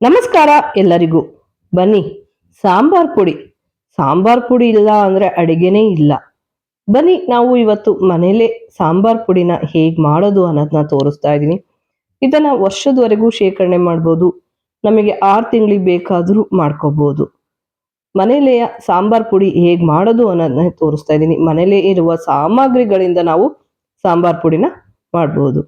ನಮಸ್ಕಾರ ಎಲ್ಲರಿಗೂ. ಬನ್ನಿ, ಸಾಂಬಾರ್ ಪುಡಿ ಇಲ್ಲ ಅಂದ್ರೆ ಅಡಿಗೆನೇ ಇಲ್ಲ. ಬನ್ನಿ, ನಾವು ಇವತ್ತು ಮನೇಲೆ ಸಾಂಬಾರ್ ಪುಡಿನ ಹೇಗ್ ಮಾಡೋದು ಅನ್ನೋದನ್ನ ತೋರಿಸ್ತಾ ಇದ್ದೀನಿ. ಇದನ್ನ ವರ್ಷದವರೆಗೂ ಶೇಖರಣೆ ಮಾಡ್ಬೋದು. ನಮಗೆ 6 ತಿಂಗಳಿಗೆ ಬೇಕಾದ್ರೂ ಮಾಡ್ಕೋಬಹುದು. ಮನೇಲೆಯ ಸಾಂಬಾರ್ ಪುಡಿ ಹೇಗ್ ಮಾಡೋದು ಅನ್ನೋದನ್ನ ತೋರಿಸ್ತಾ ಇದ್ದೀನಿ. ಮನೇಲೆ ಇರುವ ಸಾಮಗ್ರಿಗಳಿಂದ ನಾವು ಸಾಂಬಾರ್ ಪುಡಿನ ಮಾಡ್ಬೋದು.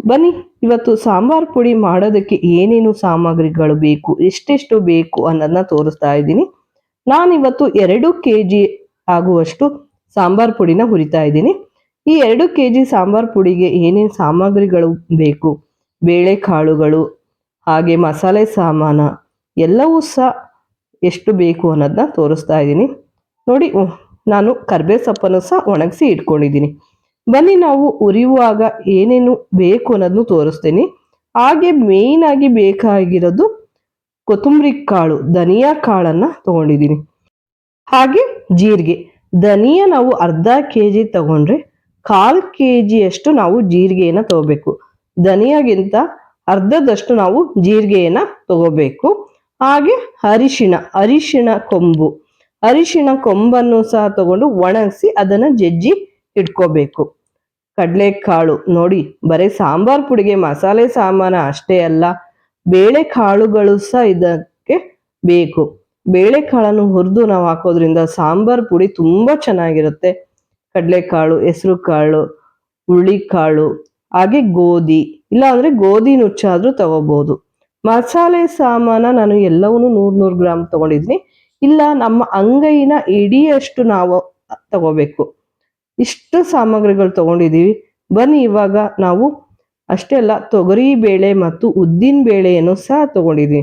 ಬನ್ನಿ, ಇವತ್ತು ಸಾಂಬಾರ್ ಪುಡಿ ಮಾಡೋದಕ್ಕೆ ಏನೇನು ಸಾಮಗ್ರಿಗಳು ಬೇಕು, ಎಷ್ಟೆಷ್ಟು ಬೇಕು ಅನ್ನೋದನ್ನ ತೋರಿಸ್ತಾ ಇದ್ದೀನಿ. ನಾನಿವತ್ತು 2 kg ಆಗುವಷ್ಟು ಸಾಂಬಾರ್ ಪುಡಿನ ಹುರಿತಾ ಇದ್ದೀನಿ. ಈ 2 kg ಸಾಂಬಾರ್ ಪುಡಿಗೆ ಏನೇನು ಸಾಮಗ್ರಿಗಳು ಬೇಕು, ಬೇಳೆಕಾಳುಗಳು ಹಾಗೆ ಮಸಾಲೆ ಸಾಮಾನ ಎಲ್ಲವೂ ಸಹ ಎಷ್ಟು ಬೇಕು ಅನ್ನೋದನ್ನ ತೋರಿಸ್ತಾ ಇದ್ದೀನಿ. ನೋಡಿ, ನಾನು ಕರ್ಬೇವು ಸೊಪ್ಪನ್ನು ಸಹ ಒಣಗಿಸಿ ಇಟ್ಕೊಂಡಿದ್ದೀನಿ. ಬನ್ನಿ, ನಾವು ಉರಿಯುವಾಗ ಏನೇನು ಬೇಕು ಅನ್ನೋದನ್ನು ತೋರಿಸ್ತೀನಿ. ಹಾಗೆ ಮೇಯ್ನ್ ಆಗಿ ಬೇಕಾಗಿರೋದು ಕೊತ್ತಂಬರಿ ಕಾಳು, ಧನಿಯಾ ಕಾಳನ್ನ ತಗೊಂಡಿದ್ದೀನಿ. ಹಾಗೆ ಜೀರಿಗೆ. ಧನಿಯಾ ನಾವು ಅರ್ಧ kg ತಗೊಂಡ್ರೆ 1/4 kg ಅಷ್ಟು ನಾವು ಜೀರಿಗೆಯನ್ನ ತಗೋಬೇಕು. ಧನಿಯಾಗಿಂತ ಅರ್ಧದಷ್ಟು ನಾವು ಜೀರಿಗೆಯನ್ನ ತಗೋಬೇಕು. ಹಾಗೆ ಅರಿಶಿಣ ಕೊಂಬನ್ನು ಸಹ ತಗೊಂಡು ಒಣಗಿಸಿ ಅದನ್ನ ಜಜ್ಜಿ ಇಟ್ಕೋಬೇಕು. ಕಡಲೆಕಾಳು. ನೋಡಿ, ಬರೀ ಸಾಂಬಾರ್ ಪುಡಿಗೆ ಮಸಾಲೆ ಸಾಮಾನ ಅಷ್ಟೇ ಅಲ್ಲ, ಬೇಳೆಕಾಳುಗಳು ಸಹ ಇದಕ್ಕೆ ಬೇಕು. ಬೇಳೆಕಾಳನ್ನು ಹುರಿದು ನಾವು ಹಾಕೋದ್ರಿಂದ ಸಾಂಬಾರ್ ಪುಡಿ ತುಂಬಾ ಚೆನ್ನಾಗಿರುತ್ತೆ. ಕಡಲೆಕಾಳು, ಹೆಸರು ಕಾಳು, ಹುರುಳಿಕಾಳು, ಹಾಗೆ ಗೋಧಿ, ಇಲ್ಲ ಅಂದ್ರೆ ಗೋಧಿ ನುಚ್ಚಾದ್ರೂ ತಗೋಬಹುದು. ಮಸಾಲೆ ಸಾಮಾನ ನಾನು ಎಲ್ಲವನ್ನೂ 100 ಗ್ರಾಮ್ ತಗೊಂಡಿದ್ದೀನಿ. ಇಲ್ಲ, ನಮ್ಮ ಅಂಗೈನ ಹಿಡಿಯಷ್ಟು ನಾವು ತಗೋಬೇಕು. ಇಷ್ಟು ಸಾಮಗ್ರಿಗಳು ತಗೊಂಡಿದ್ದೀವಿ. ಬನ್ನಿ, ಇವಾಗ ನಾವು ಅಷ್ಟೇ ಅಲ್ಲ, ತೊಗರಿ ಬೇಳೆ ಮತ್ತು ಉದ್ದಿನ ಬೇಳೆಯನ್ನು ಸಹ ತಗೊಂಡಿದ್ದೀವಿ.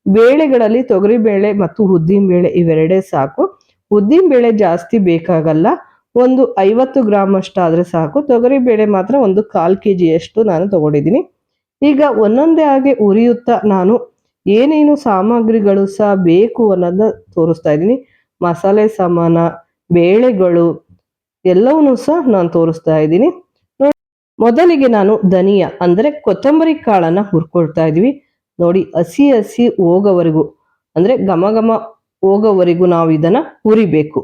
ಬೇಳೆಗಳಲ್ಲಿ ತೊಗರಿ ಬೇಳೆ ಮತ್ತು ಉದ್ದಿನ ಬೇಳೆ ಇವೆರಡೇ ಸಾಕು. ಉದ್ದಿನ ಬೇಳೆ ಜಾಸ್ತಿ ಬೇಕಾಗಲ್ಲ, ಒಂದು 50 ಗ್ರಾಮ್ ಅಷ್ಟಾದ್ರೆ ಸಾಕು. ತೊಗರಿ ಬೇಳೆ ಮಾತ್ರ ಒಂದು 1/4 kg ಅಷ್ಟು ನಾನು ತಗೊಂಡಿದ್ದೀನಿ. ಈಗ ಒಂದೊಂದೇ ಆಗಿ ಉರಿಯುತ್ತಾ ನಾನು ಏನೇನು ಸಾಮಗ್ರಿಗಳು ಸಹ ಬೇಕು ಅನ್ನೋದನ್ನ ತೋರಿಸ್ತಾ ಇದ್ದೀನಿ. ಮಸಾಲೆ ಸಾಮಾನ, ಬೇಳೆಗಳು ಎಲ್ಲವನ್ನೂ ಸಹ ನಾನು ತೋರಿಸ್ತಾ ಇದ್ದೀನಿ. ಮೊದಲಿಗೆ ನಾನು ಧನಿಯಾ ಅಂದ್ರೆ ಕೊತ್ತಂಬರಿ ಕಾಳನ್ನ ಹುರ್ಕೊಳ್ತಾ ಇದೀವಿ. ನೋಡಿ, ಹಸಿ ಹೋಗೋವರೆಗೂ ಅಂದ್ರೆ ಘಮ ಹೋಗೋವರೆಗೂ ನಾವು ಇದನ್ನ ಹುರಿಬೇಕು.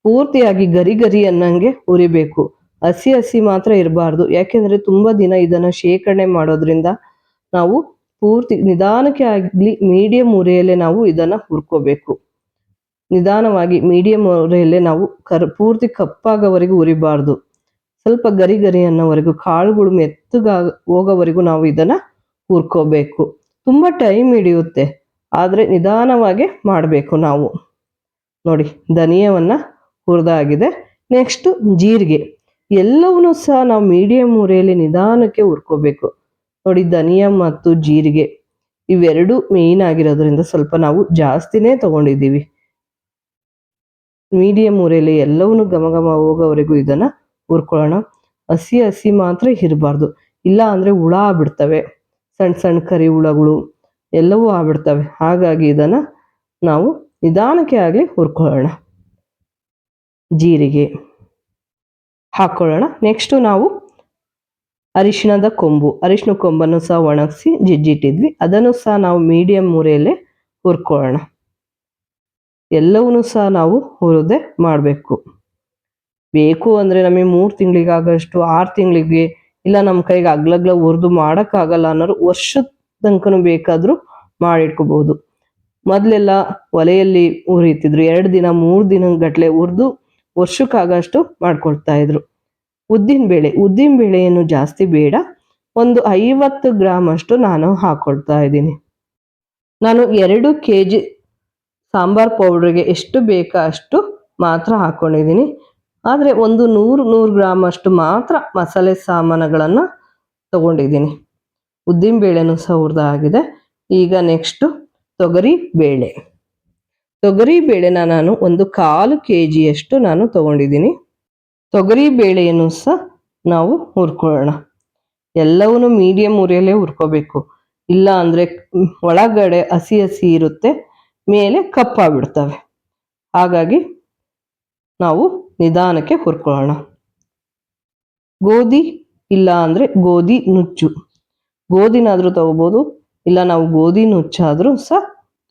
ಪೂರ್ತಿಯಾಗಿ ಗರಿ ಅನ್ನಂಗೆ ಹುರಿಬೇಕು. ಹಸಿ ಮಾತ್ರ ಇರಬಾರ್ದು. ಯಾಕೆಂದ್ರೆ ತುಂಬಾ ದಿನ ಇದನ್ನ ಶೇಖರಣೆ ಮಾಡೋದ್ರಿಂದ ನಾವು ಪೂರ್ತಿ ನಿಧಾನಕ್ಕೆ ಆಗ್ಲಿ ಮೀಡಿಯಂ ಉರಿಯಲ್ಲೇ ನಾವು ಇದನ್ನ ಹುರ್ಕೋಬೇಕು. ನಿಧಾನವಾಗಿ ಮೀಡಿಯಂ ಉರಿಯಲ್ಲೇ ನಾವು ಪೂರ್ತಿ ಕಪ್ಪಾಗೋವರೆಗೂ ಉರಿಬಾರ್ದು. ಸ್ವಲ್ಪ ಗರಿ ಅನ್ನೋವರೆಗೂ, ಕಾಳುಗಳು ಹೋಗೋವರೆಗೂ ನಾವು ಇದನ್ನ ಹುರ್ಕೋಬೇಕು. ತುಂಬಾ ಟೈಮ್ ಹಿಡಿಯುತ್ತೆ, ಆದ್ರೆ ನಿಧಾನವಾಗಿ ಮಾಡಬೇಕು ನಾವು. ನೋಡಿ, ಧನಿಯಾವನ್ನ ಹುರಿದಾಗಿದೆ. ನೆಕ್ಸ್ಟ್ ಜೀರಿಗೆ. ಎಲ್ಲವನ್ನೂ ಸಹ ನಾವು ಮೀಡಿಯಂ ಉರಿಯಲ್ಲಿ ನಿಧಾನಕ್ಕೆ ಹುರ್ಕೋಬೇಕು. ನೋಡಿ, ಧನಿಯಾ ಮತ್ತು ಜೀರಿಗೆ ಇವೆರಡು ಮೇಯ್ನ್ ಆಗಿರೋದ್ರಿಂದ ಸ್ವಲ್ಪ ನಾವು ಜಾಸ್ತಿನೇ ತಗೊಂಡಿದ್ದೀವಿ. ಮೀಡಿಯಂ ಉರಿಯಲ್ಲಿ ಎಲ್ಲವನ್ನೂ ಘಮ ಹೋಗೋವರೆಗೂ ಇದನ್ನ ಹುರ್ಕೊಳ್ಳೋಣ. ಹಸಿ ಮಾತ್ರ ಇರಬಾರ್ದು, ಇಲ್ಲ ಅಂದ್ರೆ ಹುಳ ಆಗ್ಬಿಡ್ತವೆ. ಸಣ್ಣ ಕರಿ ಹುಳಗಳು ಎಲ್ಲವೂ ಆಗ್ಬಿಡ್ತವೆ. ಹಾಗಾಗಿ ಇದನ್ನ ನಾವು ನಿಧಾನಕ್ಕೆ ಆಗಲಿ ಹುರ್ಕೊಳ್ಳೋಣ. ಜೀರಿಗೆ ಹಾಕೊಳ್ಳೋಣ. ನೆಕ್ಸ್ಟ್ ನಾವು ಅರಿಶಿಣದ ಕೊಂಬನ್ನು ಸಹ ಒಣಗಿಸಿ ಜಜ್ಜಿಟ್ಟಿದ್ವಿ. ಅದನ್ನು ಸಹ ನಾವು ಮೀಡಿಯಂ ಉರಿಯಲ್ಲೇ ಹುರ್ಕೊಳ್ಳೋಣ. ಎಲ್ಲವನ್ನೂ ಸಹ ನಾವು ಹುರಿದೇ ಮಾಡಬೇಕು. ಬೇಕು ಅಂದ್ರೆ ನಮಗೆ 3 ತಿಂಗಳಿಗಾಗಷ್ಟು, 6 ತಿಂಗಳಿಗೆ, ಇಲ್ಲ ನಮ್ಮ ಕೈಗೆ ಅಗ್ಲಗ್ಲ ಹುರಿದು ಮಾಡೋಕ್ಕಾಗಲ್ಲ ಅನ್ನೋರು ವರ್ಷದ ತನಕನೂ ಬೇಕಾದ್ರೂ ಮಾಡಿಟ್ಕೋಬಹುದು. ಮೊದಲೆಲ್ಲ ಒಲೆಯಲ್ಲಿ ಹುರಿತಿದ್ರು. 2 ದಿನ 3 ದಿನ ಗಟ್ಲೆ ಹುರಿದು ವರ್ಷಕ್ಕಾಗಷ್ಟು ಮಾಡ್ಕೊಳ್ತಾ ಇದ್ರು. ಉದ್ದಿನ ಬೇಳೆಯನ್ನು ಜಾಸ್ತಿ ಬೇಡ, ಒಂದು 50 ಗ್ರಾಮ್ ಅಷ್ಟು ನಾನು ಹಾಕೊಳ್ತಾ ಇದ್ದೀನಿ. ನಾನು 2 kg ಸಾಂಬಾರ್ ಪೌಡ್ರಿಗೆ ಎಷ್ಟು ಬೇಕಾ ಅಷ್ಟು ಮಾತ್ರ ಹಾಕೊಂಡಿದ್ದೀನಿ. ಆದರೆ ಒಂದು 100 ಗ್ರಾಮ್ ಅಷ್ಟು ಮಾತ್ರ ಮಸಾಲೆ ಸಾಮಾನುಗಳನ್ನ ತಗೊಂಡಿದ್ದೀನಿ. ಉದ್ದಿನ ಬೇಳೆನೂ ಸಹ ಹುರಿದಾಗಿದೆ. ಈಗ ನೆಕ್ಸ್ಟ್ ತೊಗರಿ ಬೇಳೆನ ನಾನು ಒಂದು 1/4 kg ಅಷ್ಟು ನಾನು ತಗೊಂಡಿದ್ದೀನಿ. ತೊಗರಿ ಬೇಳೆಯನ್ನು ಸಹ ನಾವು ಹುರ್ಕೊಳ್ಳೋಣ. ಎಲ್ಲವನ್ನೂ ಮೀಡಿಯಂ ಉರಿಯಲ್ಲೇ ಹುರ್ಕೋಬೇಕು. ಇಲ್ಲ ಅಂದ್ರೆ ಒಳಗಡೆ ಹಸಿ ಇರುತ್ತೆ, ಮೇಲೆ ಕಪ್ಪಾಗ್ಬಿಡ್ತವೆ. ಹಾಗಾಗಿ ನಾವು ನಿಧಾನಕ್ಕೆ ಹುರ್ಕೊಳ್ಳೋಣ. ಗೋಧಿ ಇಲ್ಲ ಅಂದ್ರೆ ಗೋಧಿನಾದ್ರೂ ತಗೋಬಹುದು, ಇಲ್ಲ ನಾವು ಗೋಧಿ ನುಚ್ಚಾದರೂ ಸಹ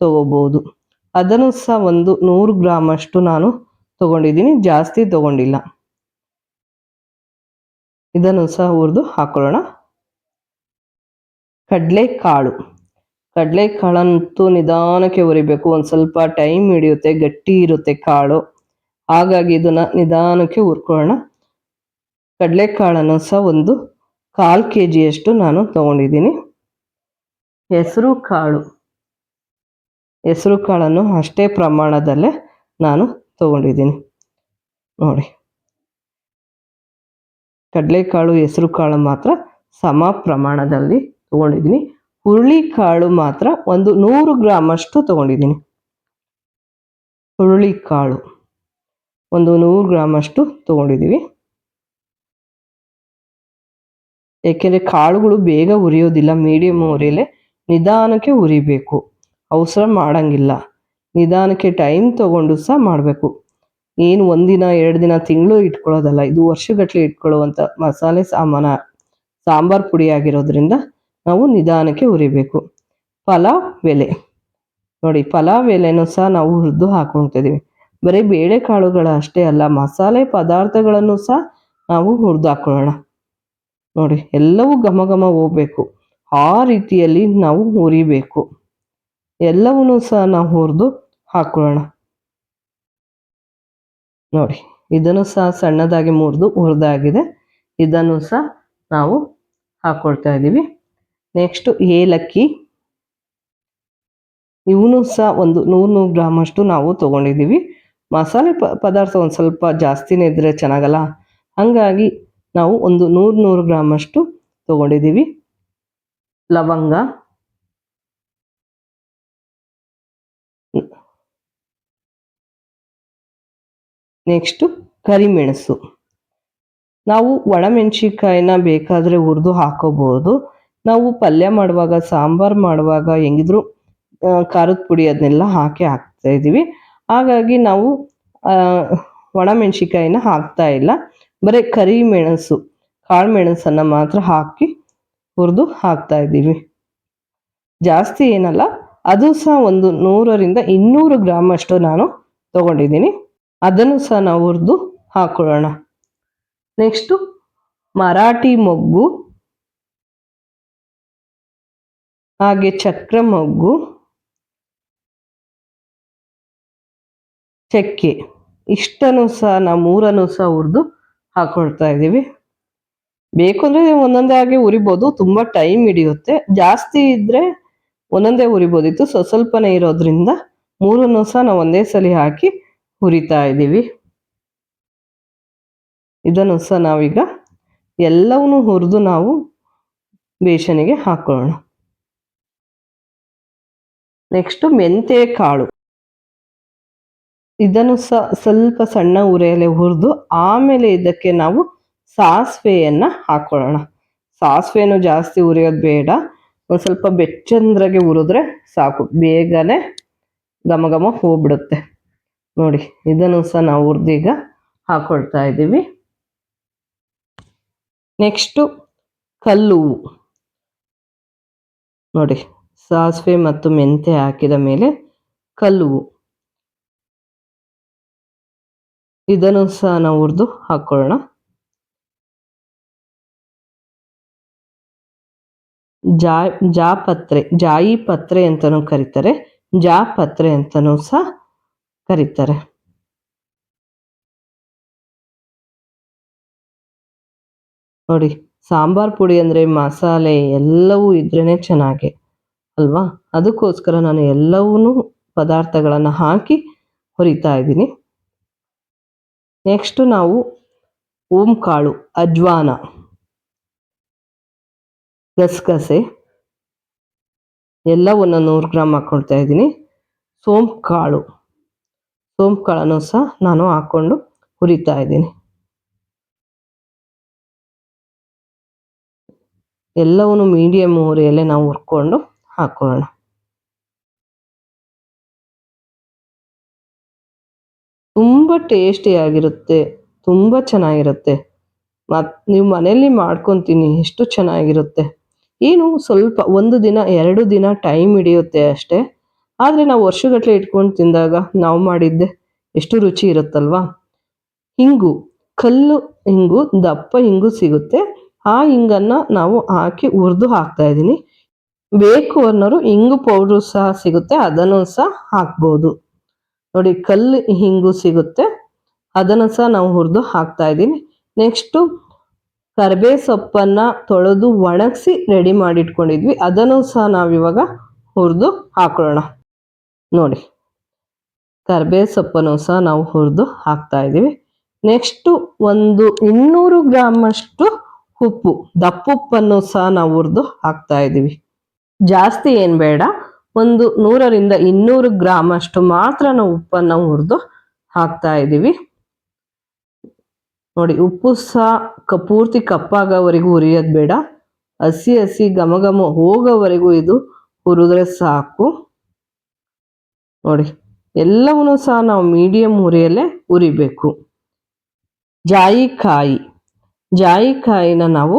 ತಗೋಬಹುದು. ಅದನ್ನು ಸಹ ಒಂದು 100 ಗ್ರಾಮ್ ಅಷ್ಟು ನಾನು ತಗೊಂಡಿದ್ದೀನಿ, ಜಾಸ್ತಿ ತಗೊಂಡಿಲ್ಲ. ಇದನ್ನು ಸಹ ಹುರಿದು ಹಾಕೊಳ್ಳೋಣ. ಕಡಲೆಕಾಳಂತೂ ನಿಧಾನಕ್ಕೆ ಹುರಿಬೇಕು, ಒಂದು ಸ್ವಲ್ಪ ಟೈಮ್ ಹಿಡಿಯುತ್ತೆ, ಗಟ್ಟಿ ಇರುತ್ತೆ ಕಾಳು, ಹಾಗಾಗಿ ಇದನ್ನ ನಿಧಾನಕ್ಕೆ ಹುರ್ಕೊಳ್ಳೋಣ. ಕಡಲೆಕಾಳನ್ನು ಸಹ ಒಂದು 1/4 kg ಅಷ್ಟು ನಾನು ತಗೊಂಡಿದ್ದೀನಿ. ಹೆಸರು ಕಾಳನ್ನು ಅಷ್ಟೇ ಪ್ರಮಾಣದಲ್ಲೇ ನಾನು ತಗೊಂಡಿದ್ದೀನಿ. ನೋಡಿ, ಕಡಲೆಕಾಳು ಹೆಸರು ಕಾಳು ಮಾತ್ರ ಸಮ ಪ್ರಮಾಣದಲ್ಲಿ ತಗೊಂಡಿದ್ದೀನಿ. ಹುರುಳಿ ಕಾಳು ಮಾತ್ರ ಒಂದು 100 ಗ್ರಾಮ್ ಅಷ್ಟು ತಗೊಂಡಿದ್ದೀನಿ. ಹುರುಳಿ ಕಾಳು ಒಂದು 100 ಗ್ರಾಮ್ ಅಷ್ಟು ತಗೊಂಡಿದ್ದೀವಿ. ಏಕೆಂದರೆ ಕಾಳುಗಳು ಬೇಗ ಹುರಿಯೋದಿಲ್ಲ, ಮೀಡಿಯಮ್ ಉರಿಯಲ್ಲೇ ನಿಧಾನಕ್ಕೆ ಹುರಿಬೇಕು, ಅವಸರ ಮಾಡಂಗಿಲ್ಲ. ನಿಧಾನಕ್ಕೆ ಟೈಮ್ ತಗೊಂಡು ಸಹ ಮಾಡಬೇಕು. ಏನು 1 ದಿನ 2 ದಿನ ತಿಂಗಳು ಇಟ್ಕೊಳ್ಳೋದಲ್ಲ, ಇದು ವರ್ಷಗಟ್ಟಲೆ ಇಟ್ಕೊಳ್ಳುವಂಥ ಮಸಾಲೆ ಸಾಂಬಾರ್ ಪುಡಿ ಆಗಿರೋದ್ರಿಂದ ನಾವು ನಿಧಾನಕ್ಕೆ ಹುರಿಬೇಕು. ಪಲಾವ್ ಎಲೆ ನೋಡಿ, ಪಲಾವ್ ಎಲೆನೂ ಸಹ ನಾವು ಹುರಿದು ಹಾಕೊಳ್ತಿದ್ದೀವಿ. ಬರೀ ಬೇಳೆಕಾಳುಗಳ ಅಷ್ಟೇ ಅಲ್ಲ, ಮಸಾಲೆ ಪದಾರ್ಥಗಳನ್ನು ಸಹ ನಾವು ಹುರಿದು ಹಾಕೊಳ್ಳೋಣ. ನೋಡಿ, ಎಲ್ಲವೂ ಘಮ ಘಮ ಹೋಗ್ಬೇಕು, ಆ ರೀತಿಯಲ್ಲಿ ನಾವು ಹುರಿಬೇಕು. ಎಲ್ಲವನ್ನೂ ಸಹ ನಾವು ಹುರಿದು ಹಾಕೊಳ್ಳೋಣ. ನೋಡಿ, ಇದನ್ನು ಸಹ ಸಣ್ಣದಾಗಿ ಮುರಿದು ಹುರಿದಾಗಿದೆ. ಇದನ್ನು ಸಹ ನಾವು ಹಾಕೊಳ್ತಾ ಇದ್ದೀವಿ. ನೆಕ್ಸ್ಟ್ ಏಲಕ್ಕಿ, ಇವನು ಸಹ ಒಂದು 100 ಗ್ರಾಮ್ ಅಷ್ಟು ನಾವು ತಗೊಂಡಿದ್ದೀವಿ. ಮಸಾಲೆ ಪದಾರ್ಥ ಒಂದು ಸ್ವಲ್ಪ ಜಾಸ್ತಿನೇ ಇದ್ದರೆ ಚೆನ್ನಾಗಲ್ಲ, ಹಾಗಾಗಿ ನಾವು ಒಂದು 100 ಗ್ರಾಮ್ ಅಷ್ಟು ತಗೊಂಡಿದ್ದೀವಿ. ಲವಂಗ, ನೆಕ್ಸ್ಟು ಕರಿಮೆಣಸು. ನಾವು ಒಣಮೆಣಸಿನ್ಕಾಯಿನ ಬೇಕಾದರೆ ಹುರಿದು ಹಾಕೋಬಹುದು. ನಾವು ಪಲ್ಯ ಮಾಡುವಾಗ, ಸಾಂಬಾರು ಮಾಡುವಾಗ ಹೆಂಗಿದ್ರು ಖಾರದ ಪುಡಿ ಅದನ್ನೆಲ್ಲ ಹಾಕ್ತಾ ಇದ್ದೀವಿ. ಹಾಗಾಗಿ ನಾವು ಒಣಮೆಣಸಿನ್ಕಾಯಿನ ಹಾಕ್ತಾ ಇಲ್ಲ, ಬರೀ ಕರಿಮೆಣಸು, ಕಾಳು ಮೆಣಸನ್ನು ಮಾತ್ರ ಹಾಕಿ ಹುರಿದು ಹಾಕ್ತಾ ಇದ್ದೀವಿ. ಜಾಸ್ತಿ ಏನಲ್ಲ, ಅದು ಸಹ ಒಂದು 100ರಿಂದ 200 ಗ್ರಾಮ್ ಅಷ್ಟು ನಾನು ತಗೊಂಡಿದ್ದೀನಿ. ಅದನ್ನು ಸಹ ನಾವು ಹುರಿದು ಹಾಕೊಳ್ಳೋಣ. ನೆಕ್ಸ್ಟು ಮರಾಠಿ ಮೊಗ್ಗು, ಹಾಗೆ ಚಕ್ರ ಮೊಗ್ಗು, ಚಕ್ಕೆ, ಇಷ್ಟನ್ನು ಸಹ ನಾವು 3 ಸಹ ಹುರಿದು ಹಾಕೊಳ್ತಾ ಇದ್ದೀವಿ. ಬೇಕು ಅಂದರೆ ಒಂದೊಂದೇ ಆಗಿ ಹುರಿಬೋದು, ತುಂಬ ಟೈಮ್ ಹಿಡಿಯುತ್ತೆ. ಜಾಸ್ತಿ ಇದ್ದರೆ ಒಂದೊಂದೇ ಹುರಿಬೋದಿತ್ತು, ಸ್ವಲ್ಪನೇ ಇರೋದ್ರಿಂದ 3 ಸಹ ನಾವು ಒಂದೇ ಸಲ ಹಾಕಿ ಹುರಿತಾ ಇದ್ದೀವಿ. ಇದನ್ನು ಸಹ ನಾವೀಗ ಎಲ್ಲವನ್ನೂ ಹುರಿದು ನಾವು ಬೇಸನಿಗೆ ಹಾಕೊಳ್ಳೋಣ. ನೆಕ್ಸ್ಟು ಮೆಂತ್ಯ ಕಾಳು, ಇದನ್ನು ಸಹ ಸ್ವಲ್ಪ ಸಣ್ಣ ಉರಿಯಲ್ಲಿ ಹುರಿದು ಆಮೇಲೆ ಇದಕ್ಕೆ ನಾವು ಸಾಸಿವೆಯನ್ನು ಹಾಕೊಳ್ಳೋಣ. ಸಾಸಿವೆನೂ ಜಾಸ್ತಿ ಹುರಿಯೋದು ಬೇಡ, ಒಂದು ಸ್ವಲ್ಪ ಬೆಚ್ಚಂದ್ರಾಗೆ ಹುರಿದ್ರೆ ಸಾಕು, ಬೇಗನೆ ಘಮ ಘಮ ಹೋಗ್ಬಿಡುತ್ತೆ. ನೋಡಿ, ಇದನ್ನು ಸಹ ನಾವು ಹುರಿದೀಗ ಹಾಕೊಳ್ತಾ ಇದ್ದೀವಿ. ನೆಕ್ಸ್ಟು ಕಲ್ಲು ಹೂವು ನೋಡಿ, ಸಾಸಿವೆ ಮತ್ತು ಮೆಂತ್ಯ ಹಾಕಿದ ಮೇಲೆ ಕಲ್ಲು ಹೂವು, ಇದನ್ನು ಸಹ ನಾವು ಹುರಿದು ಹಾಕೊಳ್ಳೋಣ. ಜಾಯಿ ಪತ್ರೆ ಅಂತಲೂ ಕರೀತಾರೆ, ಜಾಪತ್ರೆ ಅಂತಲೂ ಸಹ ಕರೀತಾರೆ. ನೋಡಿ, ಸಾಂಬಾರ್ ಪುಡಿ ಅಂದರೆ ಮಸಾಲೆ ಎಲ್ಲವೂ ಇದ್ರೇ ಚೆನ್ನಾಗಿ ಅಲ್ವಾ, ಅದಕ್ಕೋಸ್ಕರ ನಾನು ಎಲ್ಲವೂ ಪದಾರ್ಥಗಳನ್ನು ಹಾಕಿ ಹುರಿತಾ ಇದ್ದೀನಿ. ನೆಕ್ಸ್ಟು ನಾವು ಓಂಕಾಳು, ಅಜ್ವಾನ, ಗಸಗಸೆ ಎಲ್ಲವನ್ನು 100 ಗ್ರಾಮ್ ಹಾಕ್ಕೊಳ್ತಾ ಇದ್ದೀನಿ. ಸೋಂಪು ಕಾಳನ್ನು ಸಹ ನಾನು ಹಾಕ್ಕೊಂಡು ಹುರಿತಾ ಇದ್ದೀನಿ. ಎಲ್ಲವನ್ನು ಮೀಡಿಯಮ್ ಉರಿಯಲ್ಲೇ ನಾವು ಹುರ್ಕೊಂಡು ಹಾಕೊಳ್ಳೋಣ. ತುಂಬ ಟೇಸ್ಟಿಯಾಗಿರುತ್ತೆ, ತುಂಬ ಚೆನ್ನಾಗಿರುತ್ತೆ. ನೀವು ಮನೆಯಲ್ಲಿ ಮಾಡ್ಕೊತೀನಿ, ಎಷ್ಟು ಚೆನ್ನಾಗಿರುತ್ತೆ. ಏನು ಸ್ವಲ್ಪ 1 ದಿನ 2 ದಿನ ಟೈಮ್ ಹಿಡಿಯುತ್ತೆ ಅಷ್ಟೇ. ಆದರೆ ನಾವು ವರ್ಷಗಟ್ಟಲೆ ಇಟ್ಕೊಂಡು ತಿಂದಾಗ ನಾವು ಮಾಡಿದ್ದೆ ಎಷ್ಟು ರುಚಿ ಇರುತ್ತಲ್ವಾ. ಹಿಂಗು, ಕಲ್ಲು ಹಿಂಗು, ದಪ್ಪ ಹಿಂಗು ಸಿಗುತ್ತೆ. ಆ ಹಿಂಗನ್ನು ನಾವು ಹಾಕಿ ಹುರಿದು ಹಾಕ್ತಾ ಇದ್ದೀನಿ. ಬೇಕು ಅನ್ನೋರು ಹಿಂಗು ಪೌಡ್ರು ಸಹ ಸಿಗುತ್ತೆ, ಅದನ್ನು ಸಹ ಹಾಕ್ಬೋದು. ನೋಡಿ, ಕಲ್ಲು ಹಿಂಗು ಸಿಗುತ್ತೆ, ಅದನ್ನು ಸಹ ನಾವು ಹುರಿದು ಹಾಕ್ತಾ ಇದ್ದೀನಿ. ನೆಕ್ಸ್ಟು ಕರಿಬೇ ಸೊಪ್ಪನ್ನ ತೊಳೆದು ಒಣಗಿಸಿ ರೆಡಿ ಮಾಡಿಟ್ಕೊಂಡಿದ್ವಿ, ಅದನ್ನು ಸಹ ನಾವಿವಾಗ ಹುರಿದು ಹಾಕೊಳ್ಳೋಣ. ನೋಡಿ, ಕರಿಬೇ ಸೊಪ್ಪನ್ನು ಸಹ ನಾವು ಹುರಿದು ಹಾಕ್ತಾ ಇದ್ದೀವಿ. ನೆಕ್ಸ್ಟು ಒಂದು 200 ಗ್ರಾಮಷ್ಟು ಉಪ್ಪು, ದಪ್ಪುಪ್ಪನ್ನು ಸಹ ನಾವು ಹುರಿದು ಹಾಕ್ತಾ ಇದ್ದೀವಿ. ಜಾಸ್ತಿ ಏನು ಬೇಡ, ಒಂದು 100ರಿಂದ 200 ಗ್ರಾಮಷ್ಟು ಮಾತ್ರ ನಾವು ಉಪ್ಪನ್ನು ಹುರಿದು ಹಾಕ್ತಾ ಇದ್ದೀವಿ. ನೋಡಿ, ಉಪ್ಪು ಸಹ ಪೂರ್ತಿ ಕಪ್ಪಾಗೋವರೆಗೂ ಹುರಿಯೋದು ಬೇಡ, ಹಸಿ ಹಸಿ ಘಮ ಘಮ ಹೋಗೋವರೆಗೂ ಇದು ಹುರಿದ್ರೆ ಸಾಕು. ನೋಡಿ, ಎಲ್ಲವನ್ನೂ ಸಹ ನಾವು ಮೀಡಿಯಂ ಉರಿಯಲ್ಲೇ ಹುರಿಬೇಕು. ಜಾಯಿಕಾಯಿನ ನಾವು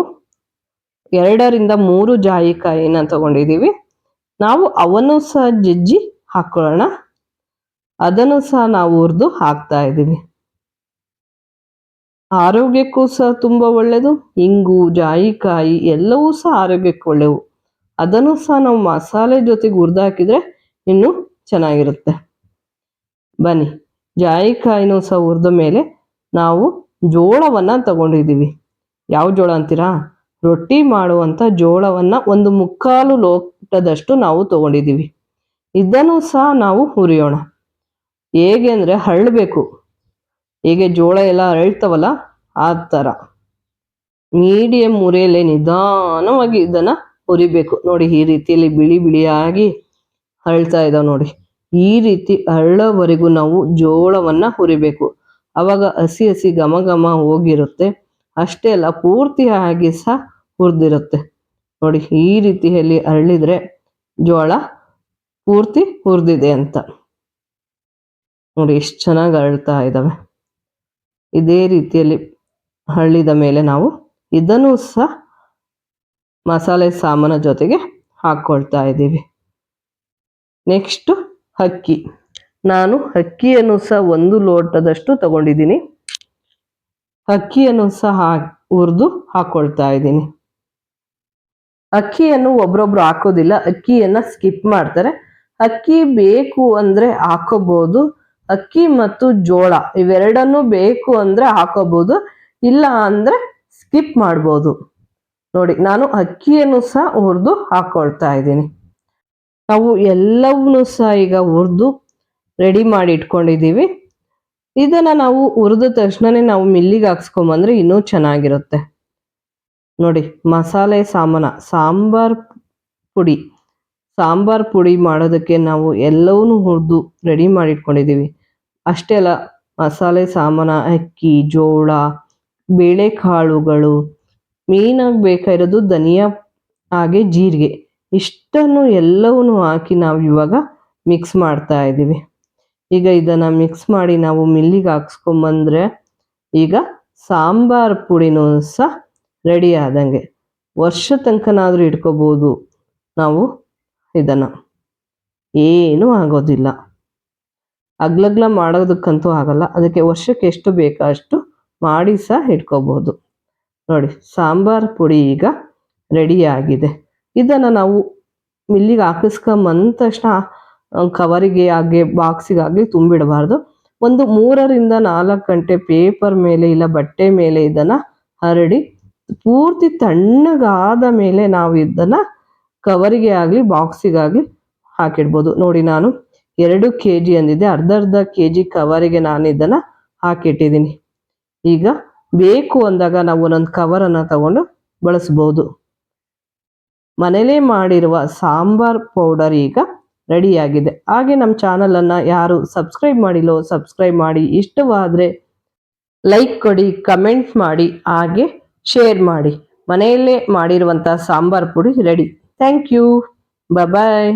2ರಿಂದ 3 ಜಾಯಿಕಾಯಿನ ತಗೊಂಡಿದ್ದೀವಿ. ನಾವು ಅವನ್ನು ಸಹ ಜಜ್ಜಿ ಹಾಕೊಳ್ಳೋಣ, ಅದನ್ನು ಸಹ ನಾವು ಹುರಿದು ಹಾಕ್ತಾ ಇದ್ದೀವಿ. ಆರೋಗ್ಯಕ್ಕೂ ಸಹ ತುಂಬ ಒಳ್ಳೆಯದು. ಇಂಗು, ಜಾಯಿಕಾಯಿ ಎಲ್ಲವೂ ಸಹ ಆರೋಗ್ಯಕ್ಕೆ ಒಳ್ಳೆಯವು. ಅದನ್ನು ಸಹ ನಾವು ಮಸಾಲೆ ಜೊತೆಗೆ ಹುರಿದು ಹಾಕಿದರೆ ಇನ್ನೂ ಚೆನ್ನಾಗಿರುತ್ತೆ. ಬನ್ನಿ, ಜಾಯಿಕಾಯಿನೂ ಸಹ ಹುರಿದ ಮೇಲೆ ನಾವು ಜೋಳವನ್ನು ತಗೊಂಡಿದ್ದೀವಿ. ಯಾವ ಜೋಳ ಅಂತೀರಾ? ರೊಟ್ಟಿ ಮಾಡುವಂಥ ಜೋಳವನ್ನು 1/4 ಲೋಟದಷ್ಟು ನಾವು ತಗೊಂಡಿದ್ದೀವಿ. ಇದನ್ನು ಸಹ ನಾವು ಹುರಿಯೋಣ. ಹೇಗೆ ಅಂದರೆ ಹರಳಬೇಕು, ಹೇಗೆ ಜೋಳ ಎಲ್ಲ ಅರಳ್ತವಲ್ಲ ಆ ಥರ ಮೀಡಿಯಂ ಉರಿಯಲ್ಲೇ ನಿಧಾನವಾಗಿ ಇದನ್ನು ಹುರಿಬೇಕು. ನೋಡಿ, ಈ ರೀತಿಯಲ್ಲಿ ಬಿಳಿ ಬಿಳಿಯಾಗಿ ಅರಳ್ತಾ ಇದ್ದಾವೆ ನೋಡಿ. ಈ ರೀತಿ ಅರಳೋವರೆಗೂ ನಾವು ಜೋಳವನ್ನು ಹುರಿಬೇಕು. ಆವಾಗ ಹಸಿ ಹಸಿ ಘಮ ಘಮ ಹೋಗಿರುತ್ತೆ. ಅಷ್ಟೇ ಅಲ್ಲ, ಪೂರ್ತಿಯಾಗಿ ಸಹ ಹುರಿದಿರುತ್ತೆ. ನೋಡಿ, ಈ ರೀತಿಯಲ್ಲಿ ಅರಳಿದರೆ ಜೋಳ ಪೂರ್ತಿ ಹುರಿದಿದೆ ಅಂತ. ನೋಡಿ, ಎಷ್ಟು ಚೆನ್ನಾಗಿ ಅರಳ್ತಾ ಇದ್ದಾವೆ. ಇದೇ ರೀತಿಯಲ್ಲಿ ಹರಳಿದ ಮೇಲೆ ನಾವು ಇದನ್ನು ಸಹ ಮಸಾಲೆ ಸಾಮಾನ ಜೊತೆಗೆ ಹಾಕ್ಕೊಳ್ತಾ ಇದ್ದೀವಿ. ನೆಕ್ಸ್ಟು ಅಕ್ಕಿ. ನಾನು ಅಕ್ಕಿಯನ್ನು ಸಹ 1 ಲೋಟದಷ್ಟು ತಗೊಂಡಿದ್ದೀನಿ. ಅಕ್ಕಿಯನ್ನು ಸಹ ಹುರಿದು ಹಾಕ್ಕೊಳ್ತಾ ಇದ್ದೀನಿ. ಅಕ್ಕಿಯನ್ನು ಒಬ್ರೊಬ್ರು ಹಾಕೋದಿಲ್ಲ, ಅಕ್ಕಿಯನ್ನು ಸ್ಕಿಪ್ ಮಾಡ್ತಾರೆ. ಅಕ್ಕಿ ಬೇಕು ಅಂದರೆ ಹಾಕೋಬಹುದು. ಅಕ್ಕಿ ಮತ್ತು ಜೋಳ ಇವೆರಡನ್ನೂ ಬೇಕು ಅಂದರೆ ಹಾಕೋಬಹುದು, ಇಲ್ಲ ಅಂದರೆ ಸ್ಕಿಪ್ ಮಾಡ್ಬೋದು. ನೋಡಿ, ನಾನು ಅಕ್ಕಿಯನ್ನು ಸಹ ಹುರಿದು ಹಾಕ್ಕೊಳ್ತಾ ಇದ್ದೀನಿ. ನಾವು ಎಲ್ಲವನ್ನೂ ಸಹ ಈಗ ಹುರಿದು ರೆಡಿ ಮಾಡಿ ಇಟ್ಕೊಂಡಿದ್ದೀವಿ. ಇದನ್ನು ನಾವು ಹುರಿದ ತಕ್ಷಣವೇ ನಾವು ಮಿಲ್ಲಿಗೆ ಹಾಕ್ಸ್ಕೊಂಬಂದ್ರೆ ಇನ್ನೂ ಚೆನ್ನಾಗಿರುತ್ತೆ. ನೋಡಿ, ಮಸಾಲೆ ಸಾಂಬಾರ್ ಪುಡಿ ಮಾಡೋದಕ್ಕೆ ನಾವು ಎಲ್ಲವನ್ನೂ ಹುರಿದು ರೆಡಿ ಮಾಡಿ ಇಟ್ಕೊಂಡಿದ್ದೀವಿ. ಅಷ್ಟೇ ಅಲ್ಲ, ಮಸಾಲೆ ಸಾಮಾನು ಅಕ್ಕಿ, ಜೋಳ, ಬೇಳೆಕಾಳುಗಳು, ಮೇಯ್ನಾಗಿ ಬೇಕಾಗಿರೋದು ಧನಿಯಾ ಹಾಗೆ ಜೀರಿಗೆ, ಇಷ್ಟನ್ನು ಎಲ್ಲವನ್ನೂ ಹಾಕಿ ನಾವು ಇವಾಗ ಮಿಕ್ಸ್ ಮಾಡ್ತಾ ಇದ್ದೀವಿ. ಈಗ ಇದನ್ನು ಮಿಕ್ಸ್ ಮಾಡಿ ನಾವು ಮಿಲ್ಲಿಗೆ ಹಾಕ್ಸ್ಕೊಂಬಂದ್ರೆ ಈಗ ಸಾಂಬಾರ್ ಪುಡಿನೂ ಸಹ ರೆಡಿ ಆದಂಗೆ. ವರ್ಷ ತನಕನಾದರೂ ಇಟ್ಕೋಬೋದು ನಾವು ಇದನ್ನು, ಏನೂ ಆಗೋದಿಲ್ಲ. ಅಗ್ಲಗ್ಲ ಮಾಡೋದಕ್ಕಂತೂ ಆಗಲ್ಲ, ಅದಕ್ಕೆ ವರ್ಷಕ್ಕೆ ಎಷ್ಟು ಬೇಕೋ ಅಷ್ಟು ಮಾಡಿ ಸಹ ಇಟ್ಕೋಬೋದು. ನೋಡಿ, ಸಾಂಬಾರ್ ಪುಡಿ ಈಗ ರೆಡಿಯಾಗಿದೆ. ಇದನ್ನು ನಾವು ಮಿಲ್ಲಿಗೆ ಹಾಕಿಸ್ಕೊಂಬಂದ ತಕ್ಷಣ ಕವರಿಗೆ ಆಗಲಿ ಬಾಕ್ಸಿಗಾಗಲಿ ತುಂಬಿಡಬಾರ್ದು. ಒಂದು 3ರಿಂದ 4 ಗಂಟೆ ಪೇಪರ್ ಮೇಲೆ ಇಲ್ಲ ಬಟ್ಟೆ ಮೇಲೆ ಇದನ್ನು ಹರಡಿ ಪೂರ್ತಿ ತಣ್ಣಗಾದ ಮೇಲೆ ನಾವು ಇದನ್ನು ಕವರಿಗೆ ಆಗಲಿ ಬಾಕ್ಸಿಗಾಗಲಿ ಹಾಕಿಡ್ಬೋದು. ನೋಡಿ, ನಾನು 2 kg ಅಂದಿದ್ದೆ, ಅರ್ಧ kg ಕವರಿಗೆ ನಾನು ಇದನ್ನು ಹಾಕಿಟ್ಟಿದ್ದೀನಿ. ಈಗ ಬೇಕು ಅಂದಾಗ ನಾವು ಒಂದೊಂದು ಕವರನ್ನು ತಗೊಂಡು ಬಳಸ್ಬೋದು. ಮನೇಲೇ ಮಾಡಿರುವ ಸಾಂಬಾರ್ ಪೌಡರ್ ಈಗ ರೆಡಿಯಾಗಿದೆ. ಹಾಗೆ ನಮ್ಮ ಚಾನಲನ್ನು ಯಾರು ಸಬ್ಸ್ಕ್ರೈಬ್ ಮಾಡಿಲ್ಲೋ ಸಬ್ಸ್ಕ್ರೈಬ್ ಮಾಡಿ, ಇಷ್ಟವಾದರೆ ಲೈಕ್ ಕೊಡಿ, ಕಮೆಂಟ್ ಮಾಡಿ, ಹಾಗೆ ಶೇರ್ ಮಾಡಿ. ಮನೆಯಲ್ಲೇ ಮಾಡಿರುವಂಥ ಸಾಂಬಾರ್ ಪುಡಿ ರೆಡಿ. Thank you. ಬಾಯ್.